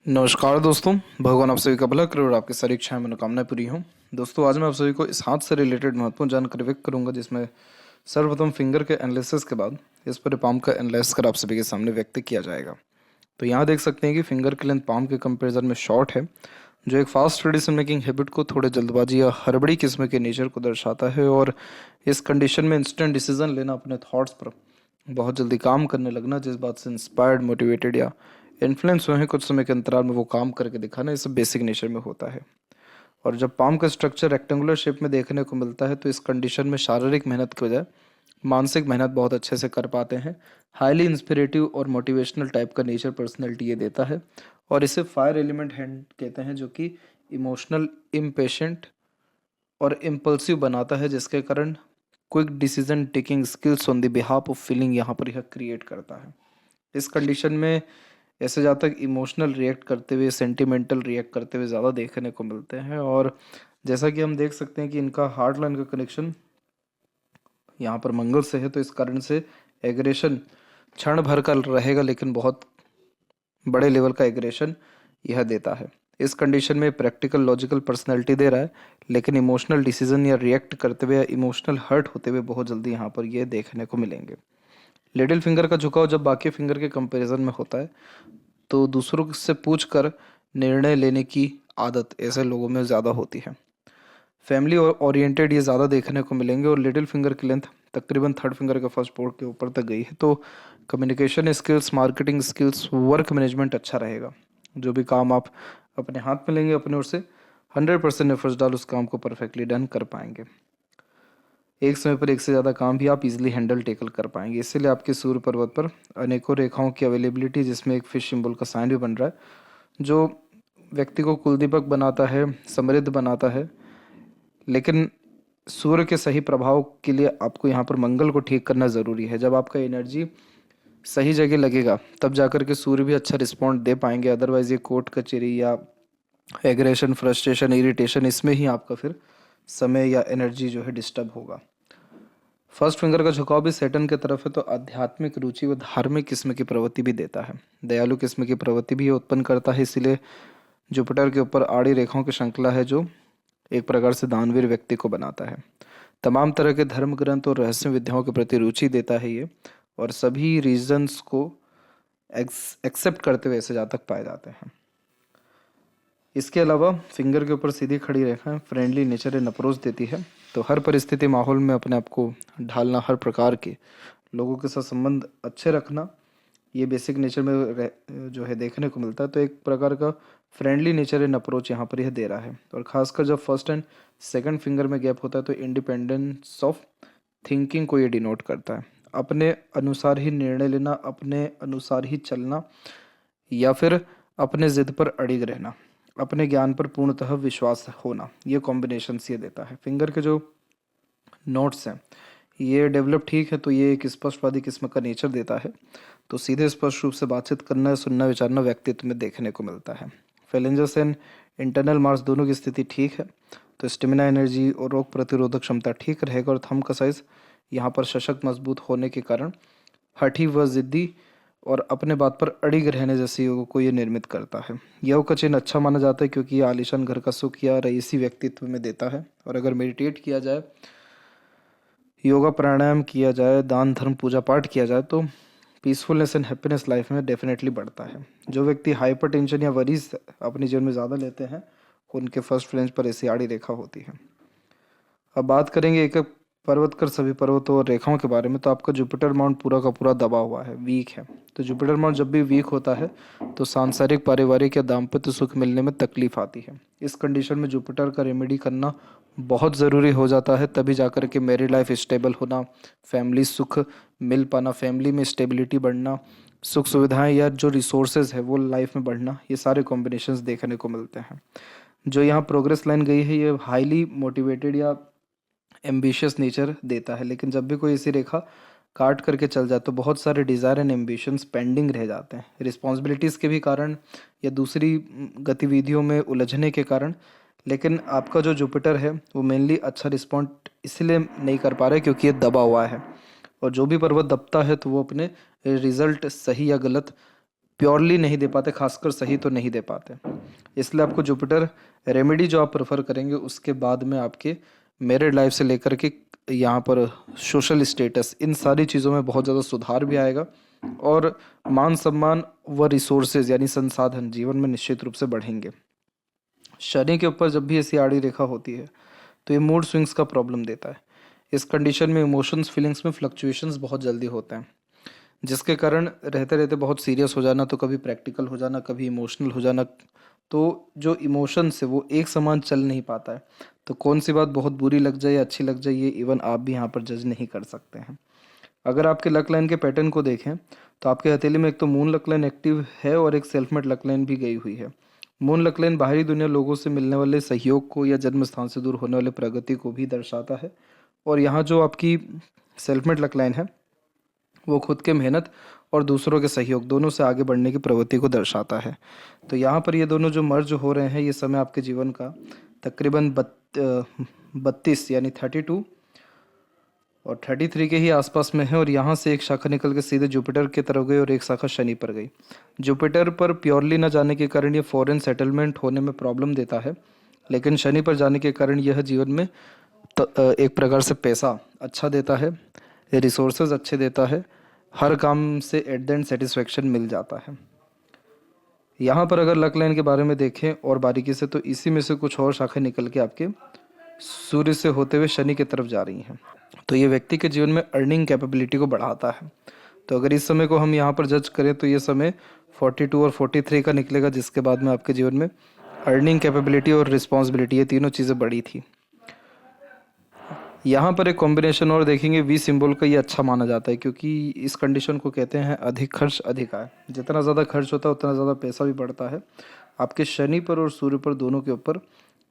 नमस्कार दोस्तों। भगवान आप सभी का भला करे और आपकी सारी इच्छाएं मनोकामनाएं पूरी हों। दोस्तों, आज मैं आप सभी को इस हाथ से रिलेटेड महत्वपूर्ण जानकारी व्यक्त करूंगा, जिसमें सर्वप्रथम फिंगर के एनालिसिस के बाद इस पर पाम का एनालाइज कर आप सभी के सामने व्यक्त किया जाएगा। तो यहाँ देख सकते हैं कि फिंगर की लेंथ पाम के कंपेरिजन में शॉर्ट है, जो एक फास्ट डिसीजन मेकिंग हैबिट को थोड़े जल्दबाजी या हड़बड़ी किस्म के नेचर को दर्शाता है। और इस कंडीशन में इंस्टेंट डिसीजन लेना, अपने थॉट्स पर बहुत जल्दी काम करने लगना, जिस बात से इंस्पायर्ड, मोटिवेटेड या इन्फ्लुएंस हुए हैं, कुछ समय के अंतराल में वो काम करके दिखाना, ये सब बेसिक नेचर में होता है। और जब पाम का स्ट्रक्चर रेक्टेंगुलर शेप में देखने को मिलता है, तो इस कंडीशन में शारीरिक मेहनत के बजाय मानसिक मेहनत बहुत अच्छे से कर पाते हैं। हाईली इंस्पिरेटिव और मोटिवेशनल टाइप का नेचर पर्सनैलिटी ये देता है। और इसे फायर एलिमेंट हैंड कहते हैं, जो कि इमोशनल, इम्पेशेंट और इम्पल्सिव बनाता है, जिसके कारण quick decision taking skills on the behalf of feeling यहाँ पर यह क्रिएट करता है। इस कंडीशन में ऐसे ज़्यादा तक इमोशनल रिएक्ट करते हुए, सेंटिमेंटल रिएक्ट करते हुए ज़्यादा देखने को मिलते हैं। और जैसा कि हम देख सकते हैं कि इनका हार्ट लाइन का कनेक्शन यहाँ पर मंगल से है, तो इस कारण से एग्रेशन क्षण भर का रहेगा, लेकिन बहुत बड़े लेवल का एग्रेशन यह देता है। इस कंडीशन में प्रैक्टिकल लॉजिकल पर्सनैलिटी दे रहा है, लेकिन इमोशनल डिसीजन या रिएक्ट करते हुए या इमोशनल हर्ट होते हुए बहुत जल्दी यहाँ पर ये देखने को मिलेंगे। लिटिल फिंगर का झुकाव जब बाकी फिंगर के कंपैरिजन में होता है, तो दूसरों से पूछकर निर्णय लेने की आदत ऐसे लोगों में ज़्यादा होती है। फैमिली ओरिएंटेड ये ज़्यादा देखने को मिलेंगे। और लिटिल फिंगर की लेंथ तकरीबन थर्ड फिंगर के फर्स्ट बोर्ड के ऊपर तक गई है, तो communication skills, marketing skills, work management अच्छा रहेगा। जो भी काम आप अपने हाथ में लेंगे, अपने ओर से 100% एफर्ट्स डाल उस काम को परफेक्टली डन कर पाएंगे। एक समय पर एक से ज़्यादा काम भी आप इजीली हैंडल टेकल कर पाएंगे। इसीलिए आपके सूर्य पर्वत पर अनेकों रेखाओं की अवेलेबिलिटी, जिसमें एक फिश सिंबल का साइन भी बन रहा है, जो व्यक्ति को कुलदीपक बनाता है, समृद्ध बनाता है। लेकिन सूर्य के सही प्रभाव के लिए आपको यहाँ पर मंगल को ठीक करना ज़रूरी है। जब आपका एनर्जी सही जगह लगेगा, तब जाकर के सूर्य भी अच्छा रिस्पॉन्ड दे पाएंगे। अदरवाइज ये कोर्ट कचहरी या एग्रेशन, फ्रस्ट्रेशन, इरिटेशन, इसमें ही आपका फिर समय या एनर्जी जो है डिस्टर्ब होगा। फर्स्ट फिंगर का झुकाव भी सैटर्न की तरफ है, तो आध्यात्मिक रुचि व धार्मिक किस्म की प्रवृत्ति भी देता है। दयालु किस्म की प्रवृत्ति भी ये उत्पन्न करता है। इसीलिए जुपिटर के ऊपर आड़ी रेखाओं की श्रृंखला है, जो एक प्रकार से दानवीर व्यक्ति को बनाता है। तमाम तरह के धर्म ग्रंथ और रहस्य विद्याओं के प्रति रुचि देता है ये। और सभी रीजन्स को एक्सेप्ट करते हुए ऐसे जातक पाए जाते हैं। इसके अलावा फिंगर के ऊपर सीधी खड़ी रेखा फ्रेंडली नेचर एंड अप्रोच देती है। तो हर परिस्थिति, माहौल में अपने आप को ढालना, हर प्रकार के लोगों के साथ संबंध अच्छे रखना, ये बेसिक नेचर में जो है देखने को मिलता है। तो एक प्रकार का फ्रेंडली नेचर एंड अप्रोच यहाँ पर यह दे रहा है। और खासकर जब फर्स्ट एंड सेकंड फिंगर में गैप होता है, तो इंडिपेंडेंस ऑफ थिंकिंग को ये डिनोट करता है। अपने अनुसार ही निर्णय लेना, अपने अनुसार ही चलना, या फिर अपने जिद पर अड़िग रहना, अपने ज्ञान पर पूर्णतः विश्वास होना, ये कॉम्बिनेशन ये देता है। फिंगर के जो नोट्स हैं, ये डेवलप ठीक है, तो ये एक स्पष्टवादी किस्म का नेचर देता है। तो सीधे स्पष्ट रूप से बातचीत करना, सुनना, विचारना व्यक्तित्व में देखने को मिलता है। फेलेंजर्स एंड इंटरनल मार्स दोनों की स्थिति ठीक है, तो स्टेमिना, एनर्जी और रोग प्रतिरोधक क्षमता ठीक रहेगा। और थंब का साइज यहाँ पर सशक्त, मजबूत होने के कारण हठी व जिद्दी और अपने बात पर अड़िग रहने जैसे योगों को ये निर्मित करता है। योग का चिन्ह अच्छा माना जाता है, क्योंकि ये आलीशान घर का सुख या रईसी व्यक्तित्व में देता है। और अगर मेडिटेट किया जाए, योगा प्राणायाम किया जाए, दान धर्म पूजा पाठ किया जाए, तो पीसफुलनेस एंड हैप्पीनेस लाइफ में डेफिनेटली बढ़ता है। जो व्यक्ति हाइपर टेंशन या वरीज अपने जीवन में ज़्यादा लेते हैं, उनके फर्स्ट फ्रेंच पर ऐसी आड़ी रेखा होती है। अब बात करेंगे एक एक पर्वत कर सभी पर्वतों और रेखाओं के बारे में। तो आपका जुपिटर माउंट पूरा का पूरा दबा हुआ है, वीक है। तो जुपिटर माउंट जब भी वीक होता है, तो सांसारिक, पारिवारिक या दाम्पत्य सुख मिलने में तकलीफ आती है। इस कंडीशन में जुपिटर का रेमेडी करना बहुत ज़रूरी हो जाता है, तभी जाकर के मैरिड लाइफ स्टेबल होना, फैमिली सुख मिल पाना, फैमिली में स्टेबिलिटी बढ़ना, सुख सुविधाएं या जो रिसोर्सेज है वो लाइफ में बढ़ना, ये सारे कॉम्बिनेशंस देखने को मिलते हैं। जो यहाँ प्रोग्रेस लाइन गई है, ये हाईली मोटिवेटेड या एम्बिशियस नेचर देता है। लेकिन जब भी कोई ऐसी रेखा काट करके चल जाए, तो बहुत सारे डिज़ायर एंड एम्बिशंस पेंडिंग रह जाते हैं, रिस्पॉन्सिबिलिटीज़ के भी कारण या दूसरी गतिविधियों में उलझने के कारण। लेकिन आपका जो जुपिटर है, वो मेनली अच्छा रिस्पॉन्ड इसलिए नहीं कर पा रहा है क्योंकि ये दबा हुआ है। और जो भी पर्वत दबता है, तो वो अपने रिजल्ट सही या गलत प्योरली नहीं दे पाते, खासकर सही तो नहीं दे पाते। इसलिए आपको जुपिटर रेमेडी जो आप प्रेफर करेंगे उसके बाद में आपके मैरिड लाइफ से लेकर के यहाँ पर सोशल स्टेटस, इन सारी चीज़ों में बहुत ज़्यादा सुधार भी आएगा और मान सम्मान व रिसोर्सेज यानी संसाधन जीवन में निश्चित रूप से बढ़ेंगे। शनि के ऊपर जब भी ऐसी आड़ी रेखा होती है तो ये मूड स्विंग्स का प्रॉब्लम देता है। इस कंडीशन में इमोशंस फीलिंग्स में फ्लक्चुएशंस बहुत जल्दी होते हैं, जिसके कारण रहते रहते बहुत सीरियस हो जाना, तो कभी प्रैक्टिकल हो जाना, कभी इमोशनल हो जाना। तो जो इमोशंस है वो एक समान चल नहीं पाता है। तो कौन सी बात बहुत बुरी लग जाए या अच्छी लग जाए ये इवन आप भी यहाँ पर जज नहीं कर सकते हैं। अगर आपके लक लाइन के पैटर्न को देखें तो आपके हथेली में एक तो मून लक लाइन एक्टिव है और एक सेल्फ मेड लक लाइन भी गई हुई है। मून लक लाइन बाहरी दुनिया लोगों से मिलने वाले सहयोग को या जन्म स्थान से दूर होने वाले प्रगति को भी दर्शाता है। और यहाँ जो आपकी सेल्फ मेड लक लाइन है वो खुद के मेहनत और दूसरों के सहयोग दोनों से आगे बढ़ने की प्रवृत्ति को दर्शाता है। तो यहाँ पर ये दोनों जो मर्ज हो रहे हैं, ये समय आपके जीवन का तकरीबन 32 यानी 32 और 33 के ही आसपास में है। और यहाँ से एक शाखा निकल के सीधे जुपिटर की तरफ गई और एक शाखा शनि पर गई। जुपिटर पर प्योरली न जाने के कारण ये फॉरेन सेटलमेंट होने में प्रॉब्लम देता है, लेकिन शनि पर जाने के कारण यह जीवन में एक प्रकार से पैसा अच्छा देता है, रिसोर्सेज अच्छे देता है, हर काम से एट द एंड सेटिस्फेक्शन मिल जाता है। यहाँ पर अगर लक लाइन के बारे में देखें और बारीकी से, तो इसी में से कुछ और शाखाएं निकल के आपके सूर्य से होते हुए शनि की तरफ जा रही हैं। तो ये व्यक्ति के जीवन में अर्निंग कैपेबिलिटी को बढ़ाता है। तो अगर इस समय को हम यहाँ पर जज करें तो ये समय 42 और 43 का निकलेगा, जिसके बाद में आपके जीवन में अर्निंग कैपेबिलिटी और रिस्पॉन्सिबिलिटी, ये तीनों चीज़ें बढ़ी थी। यहाँ पर एक कॉम्बिनेशन और देखेंगे, वी सिंबल का ये अच्छा माना जाता है, क्योंकि इस कंडीशन को कहते हैं अधिक खर्च अधिक आय। जितना ज़्यादा खर्च होता है उतना ज़्यादा पैसा भी बढ़ता है। आपके शनि पर और सूर्य पर दोनों के ऊपर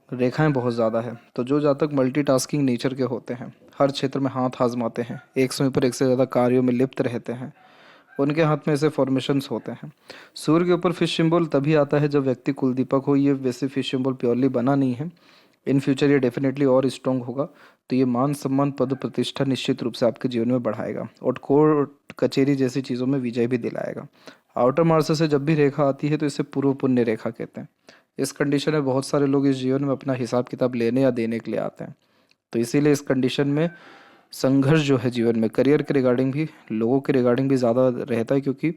रेखाएं बहुत ज़्यादा है। तो जो जातक मल्टीटास्किंग नेचर के होते हैं, हर क्षेत्र में हाथ आजमाते हैं, एक समय पर एक से ज़्यादा कार्यों में लिप्त रहते हैं, उनके हाथ में ऐसे फॉर्मेशंस होते हैं। सूर्य के ऊपर फिश सिंबल तभी आता है जब व्यक्ति कुलदीपक हो। ये वैसे फिश सिंबल प्योरली बना नहीं है, इन फ्यूचर ये डेफिनेटली और स्ट्रॉन्ग होगा। तो ये मान सम्मान पद प्रतिष्ठा निश्चित रूप से आपके जीवन में बढ़ाएगा और कोर्ट कचहरी जैसी चीज़ों में विजय भी दिलाएगा। आउटर मार्स से जब भी रेखा आती है तो इसे पूर्व पुण्य रेखा कहते हैं। इस कंडीशन में बहुत सारे लोग इस जीवन में अपना हिसाब किताब लेने या देने के लिए आते हैं। तो इसीलिए इस कंडीशन में संघर्ष जो है जीवन में करियर के रिगार्डिंग भी, लोगों के रिगार्डिंग भी ज़्यादा रहता है, क्योंकि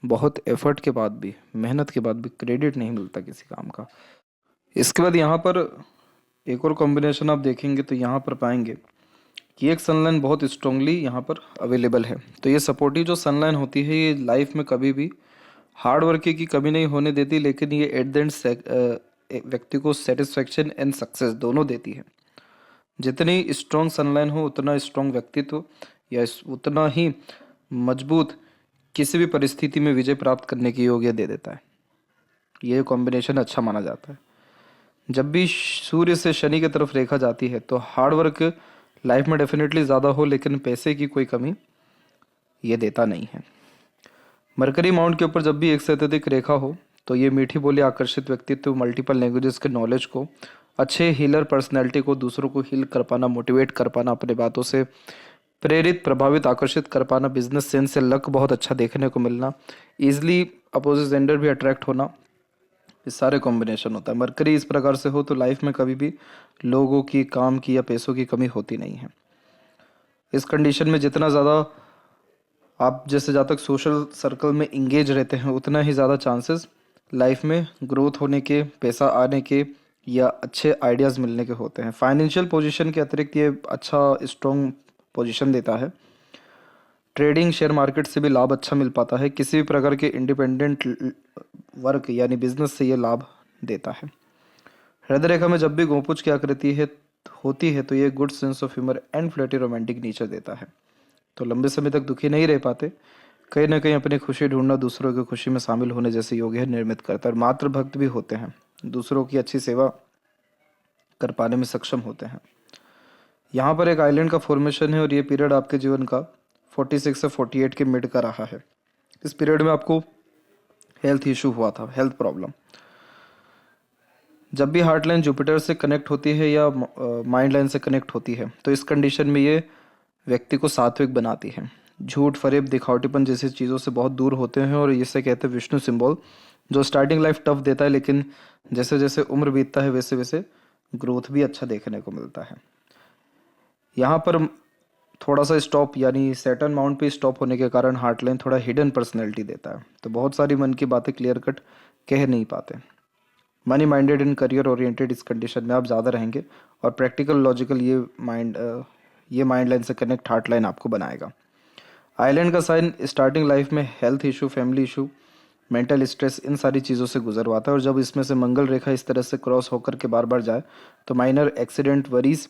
बहुत एफर्ट के बाद भी, मेहनत के बाद भी क्रेडिट नहीं मिलता किसी काम का। इसके बाद यहाँ पर एक और कॉम्बिनेशन आप देखेंगे तो यहाँ पर पाएंगे कि एक सनलाइन बहुत स्ट्रांगली यहाँ पर अवेलेबल है। तो ये सपोर्टिव जो सनलाइन होती है ये लाइफ में कभी भी हार्ड वर्क की कमी नहीं होने देती, लेकिन ये एट द एंड व्यक्ति को सेटिस्फेक्शन एंड सक्सेस दोनों देती है। जितनी स्ट्रॉन्ग सनलाइन हो उतना स्ट्रॉन्ग व्यक्तित्व या उतना ही मजबूत किसी भी परिस्थिति में विजय प्राप्त करने की योग्य दे देता है। ये कॉम्बिनेशन अच्छा माना जाता है। जब भी सूर्य से शनि की तरफ रेखा जाती है तो हार्ड वर्क लाइफ में डेफिनेटली ज़्यादा हो, लेकिन पैसे की कोई कमी ये देता नहीं है। मरकरी माउंट के ऊपर जब भी एक से अत्यधिक रेखा हो तो ये मीठी बोली, आकर्षित व्यक्तित्व, मल्टीपल लैंग्वेजेस के नॉलेज को, अच्छे हीलर पर्सनैलिटी को, दूसरों को हील कर पाना, मोटिवेट कर पाना, अपने बातों से प्रेरित, प्रभावित, आकर्षित कर पाना, बिजनेस सेंस से लक बहुत अच्छा देखने को मिलना, ईजिली अपोजिट जेंडर भी अट्रैक्ट होना, ये सारे कॉम्बिनेशन होता है। मरकरी इस प्रकार से हो तो लाइफ में कभी भी लोगों की, काम की या पैसों की कमी होती नहीं है। इस कंडीशन में जितना ज़्यादा आप जैसे जातक सोशल सर्कल में इंगेज रहते हैं उतना ही ज़्यादा चांसेस लाइफ में ग्रोथ होने के, पैसा आने के या अच्छे आइडियाज़ मिलने के होते हैं। फाइनेंशियल पोजीशन के अतिरिक्त ये अच्छा स्ट्रॉन्ग पोजीशन देता है। ट्रेडिंग, शेयर मार्केट से भी लाभ अच्छा मिल पाता है। किसी भी प्रकार के इंडिपेंडेंट वर्क यानी बिजनेस से ये लाभ देता है। हृदय रेखा में जब भी गोपुज की आकृति होती है तो ये good sense of humour and flirty romantic nature देता है। तो लंबे समय तक दुखी नहीं रह पाते, कहीं ना कहीं अपनी खुशी ढूंढना, दूसरों की खुशी में शामिल होने जैसे योग्य निर्मित करता है। और मातृभक्त भी होते हैं, दूसरों की अच्छी सेवा कर पाने में सक्षम होते हैं। यहाँ पर एक आइलैंड का फॉर्मेशन है और ये पीरियड आपके जीवन का 46 से 48 के मिड का रहा है। इस पीरियड में आपको हेल्थ इशू हुआ था, हेल्थ प्रॉब्लम। जब भी हार्ट लाइन जुपिटर से कनेक्ट होती है या माइंड लाइन से कनेक्ट होती है तो इस कंडीशन में ये व्यक्ति को सात्विक बनाती है। झूठ, फरेब, दिखावटीपन जैसी चीज़ों से बहुत दूर होते हैं और इसे कहते हैं विष्णु सिंबल, जो स्टार्टिंग लाइफ टफ देता है लेकिन जैसे जैसे उम्र बीतता है वैसे वैसे ग्रोथ भी अच्छा देखने को मिलता है। यहाँ पर थोड़ा सा स्टॉप यानी सैटर्न माउंट पे स्टॉप होने के कारण हार्ट लाइन थोड़ा हिडन पर्सनैलिटी देता है, तो बहुत सारी मन की बातें क्लियर कट कह नहीं पाते। Money minded in career oriented इस कंडीशन में आप ज़्यादा रहेंगे और प्रैक्टिकल लॉजिकल ये माइंड लाइन से कनेक्ट हार्ट लाइन आपको बनाएगा। आइलैंड का साइन स्टार्टिंग लाइफ में health issue, family issue, mental stress, इन सारी चीज़ों से गुजरवाता है और जब इसमें से मंगल रेखा इस तरह से क्रॉस होकर के बार बार जाए तो माइनर एक्सीडेंट, वरीज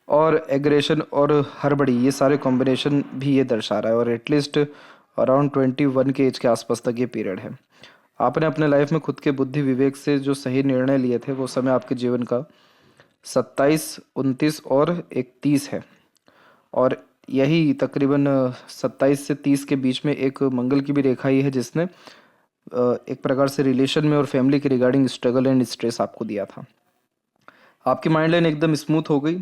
और एग्रेशन और हड़बड़ी, ये सारे कॉम्बिनेशन भी ये दर्शा रहा है और एटलीस्ट अराउंड 21 के एज के आसपास तक ये पीरियड है। आपने अपने लाइफ में खुद के बुद्धि विवेक से जो सही निर्णय लिए थे वो समय आपके जीवन का 27, 29 और 31 है और यही तकरीबन 27 से 30 के बीच में एक मंगल की भी रेखा ही है जिसने एक प्रकार से रिलेशन में और फैमिली के रिगार्डिंग स्ट्रगल एंड स्ट्रेस आपको दिया था। आपकी माइंड लाइन एकदम स्मूथ हो गई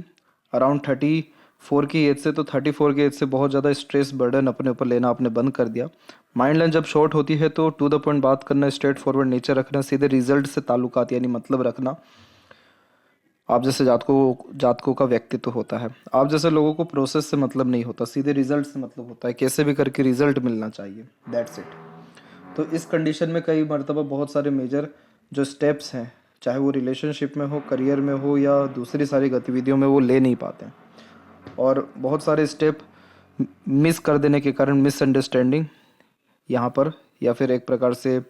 अराउंड 34 की एज से, तो 34 की एज से बहुत ज़्यादा स्ट्रेस बर्डन अपने ऊपर लेना आपने बंद कर दिया। माइंड लाइन जब शॉर्ट होती है तो टू द पॉइंट बात करना, स्ट्रेट फॉरवर्ड नेचर रखना, सीधे रिजल्ट से ताल्लुकात यानी मतलब रखना, आप जैसे जातकों का व्यक्तित्व होता है। आप जैसे लोगों को प्रोसेस से मतलब नहीं होता, सीधे रिजल्ट से मतलब होता है, कैसे भी करके रिजल्ट मिलना चाहिए, दैट्स इट। तो इस कंडीशन में कई मर्तबा बहुत सारे मेजर जो स्टेप्स हैं, चाहे वो रिलेशनशिप में हो, करियर में हो या दूसरी सारी गतिविधियों में, वो ले नहीं पाते हैं और बहुत सारे स्टेप मिस कर देने के कारण मिसअंडरस्टैंडिंग यहाँ पर या फिर एक प्रकार से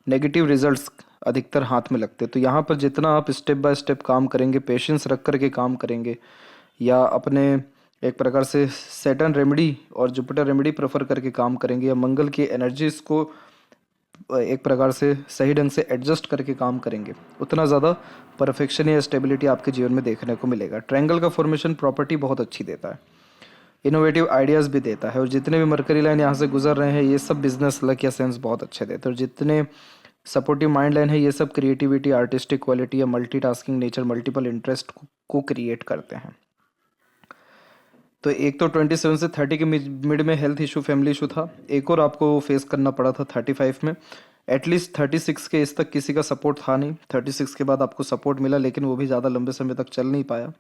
नेगेटिव रिजल्ट्स अधिकतर हाथ में लगते हैं। तो यहाँ पर जितना आप स्टेप बाय स्टेप काम करेंगे, पेशेंस रख करके काम करेंगे या अपने एक प्रकार से सैटर्न रेमेडी और जुपिटर रेमेडी प्रेफर करके काम करेंगे या मंगल की एनर्जीज को एक प्रकार से सही ढंग से एडजस्ट करके काम करेंगे, उतना ज़्यादा परफेक्शन या स्टेबिलिटी आपके जीवन में देखने को मिलेगा। ट्रायंगल का फॉर्मेशन प्रॉपर्टी बहुत अच्छी देता है, इनोवेटिव आइडियाज़ भी देता है और जितने भी मरकरी लाइन यहाँ से गुजर रहे हैं ये सब बिजनेस लक या सेंस बहुत अच्छे देते हैं और जितने सपोर्टिव माइंड लाइन है ये सब क्रिएटिविटी, आर्टिस्टिक क्वालिटी या मल्टीटास्किंग नेचर, मल्टीपल इंटरेस्ट को क्रिएट करते हैं। तो एक तो 27 से 30 के मिड में हेल्थ इशू, फैमिली इशू था, एक और आपको फेस करना पड़ा था 35 में। एटलीस्ट 36 के इस तक किसी का सपोर्ट था नहीं, 36 के बाद आपको सपोर्ट मिला लेकिन वो भी ज़्यादा लंबे समय तक चल नहीं पाया।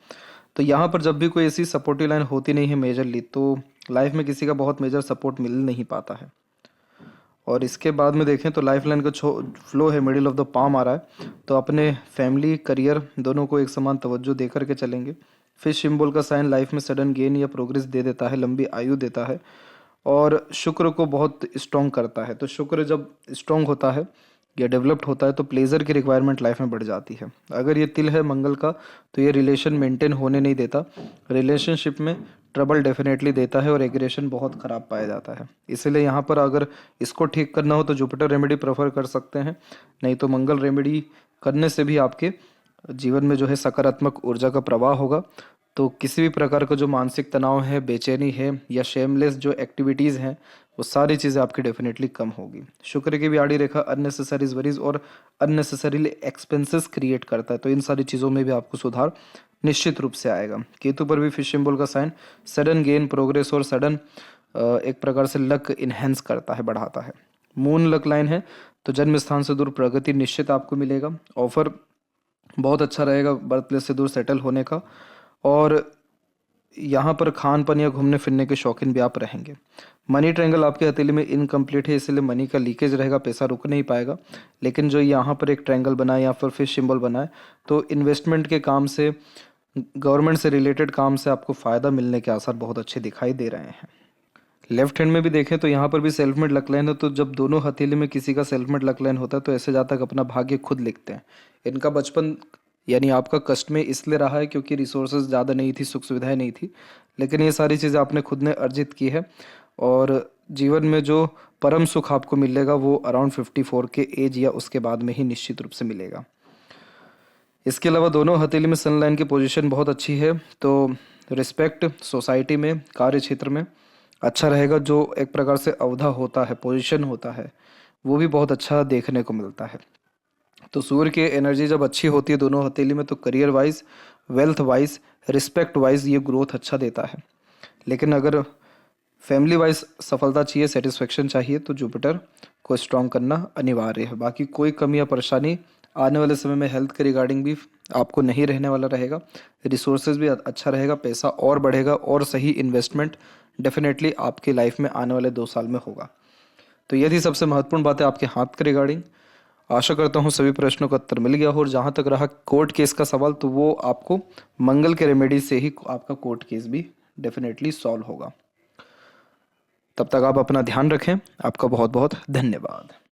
तो यहाँ पर जब भी कोई ऐसी सपोर्टिव लाइन होती नहीं है मेजरली, तो लाइफ में किसी का बहुत मेजर सपोर्ट मिल नहीं पाता है। और इसके बाद में देखें तो लाइफ लाइन का फ्लो है, मिडिल ऑफ द पाम आ रहा है, तो अपने फैमिली, करियर दोनों को एक समान तवज्जो दे करके चलेंगे। फिश सिंबल का साइन लाइफ में सडन गेन या प्रोग्रेस दे देता है, लंबी आयु देता है और शुक्र को बहुत स्ट्रॉन्ग करता है। तो शुक्र जब स्ट्रॉन्ग होता है या डेवलप्ड होता है तो प्लेजर की रिक्वायरमेंट लाइफ में बढ़ जाती है। अगर ये तिल है मंगल का तो ये रिलेशन मेंटेन होने नहीं देता, रिलेशनशिप में ट्रबल डेफिनेटली देता है और एग्रेशन बहुत ख़राब पाया जाता है। इसलिए यहाँ पर अगर इसको ठीक करना हो तो जुपिटर रेमेडी प्रेफर कर सकते हैं, नहीं तो मंगल रेमेडी करने से भी आपके जीवन में जो है सकारात्मक ऊर्जा का प्रवाह होगा। तो किसी भी प्रकार का जो मानसिक तनाव है, बेचैनी है या शेमलेस जो एक्टिविटीज़ हैं, वो सारी चीज़ें आपकी डेफिनेटली कम होगी। शुक्र की भी आड़ी रेखा अननेसेसरीज वरीज और अननेसेसरीली एक्सपेंसेस क्रिएट करता है, तो इन सारी चीज़ों में भी आपको सुधार निश्चित रूप से आएगा। केतु पर भी फिश सिंबल का साइन सडन गेन, प्रोग्रेस और सडन एक प्रकार से लक इन्हेंस करता है, बढ़ाता है। मून लक लाइन है तो जन्म स्थान से दूर प्रगति निश्चित आपको मिलेगा, ऑफर बहुत अच्छा रहेगा बर्थ प्लेस से दूर सेटल होने का और यहाँ पर खान पान या घूमने फिरने के शौकीन भी आप रहेंगे। मनी ट्रायंगल आपके हथेली में इनकम्प्लीट है इसलिए मनी का लीकेज रहेगा, पैसा रुक नहीं पाएगा, लेकिन जो यहाँ पर एक ट्रायंगल बना है या फिर फिश सिंबल बना है तो इन्वेस्टमेंट के काम से, गवर्नमेंट से रिलेटेड काम से आपको फ़ायदा मिलने के आसार बहुत अच्छे दिखाई दे रहे हैं। लेफ्ट हैंड में भी देखें तो यहाँ पर भी सेल्फ मेड लक लाइन है, तो जब दोनों हथेली में किसी का सेल्फ मेड लक लाइन होता है तो ऐसे जातक अपना भाग्य खुद लिखते हैं। इनका बचपन यानी आपका कष्ट में इसलिए रहा है क्योंकि रिसोर्सेज ज़्यादा नहीं थी, सुख सुविधाएं नहीं थी, लेकिन ये सारी चीज़ें आपने खुद ने अर्जित की है और जीवन में जो परम सुख आपको मिलेगा वो अराउंड 54 के एज या उसके बाद में ही निश्चित रूप से मिलेगा। इसके अलावा दोनों हथेली में सन लाइन की पोजीशन बहुत अच्छी है, तो रिस्पेक्ट सोसाइटी में, कार्य क्षेत्र में अच्छा रहेगा। जो एक प्रकार से अवधा होता है, पोजीशन होता है, वो भी बहुत अच्छा देखने को मिलता है। तो सूर्य की एनर्जी जब अच्छी होती है दोनों हथेली में तो career wise, wealth wise, respect wise ये ग्रोथ अच्छा देता है। लेकिन अगर फैमिली वाइज सफलता चाहिए, सेटिस्फेक्शन चाहिए, तो जुपिटर को स्ट्रॉन्ग करना अनिवार्य है। बाकी कोई कमी या परेशानी आने वाले समय में हेल्थ के रिगार्डिंग भी आपको नहीं रहने वाला रहेगा। रिसोर्सेज भी अच्छा रहेगा, पैसा और बढ़ेगा और सही इन्वेस्टमेंट डेफिनेटली आपकी लाइफ में आने वाले 2 साल में होगा। तो ये थी सबसे महत्वपूर्ण बातें आपके हाथ के रिगार्डिंग। आशा करता हूँ सभी प्रश्नों का उत्तर मिल गया हो, और जहाँ तक रहा कोर्ट केस का सवाल, तो वो आपको मंगल के रेमेडी से ही आपका कोर्ट केस भी डेफिनेटली सॉल्व होगा। तब तक आप अपना ध्यान रखें। आपका बहुत बहुत धन्यवाद।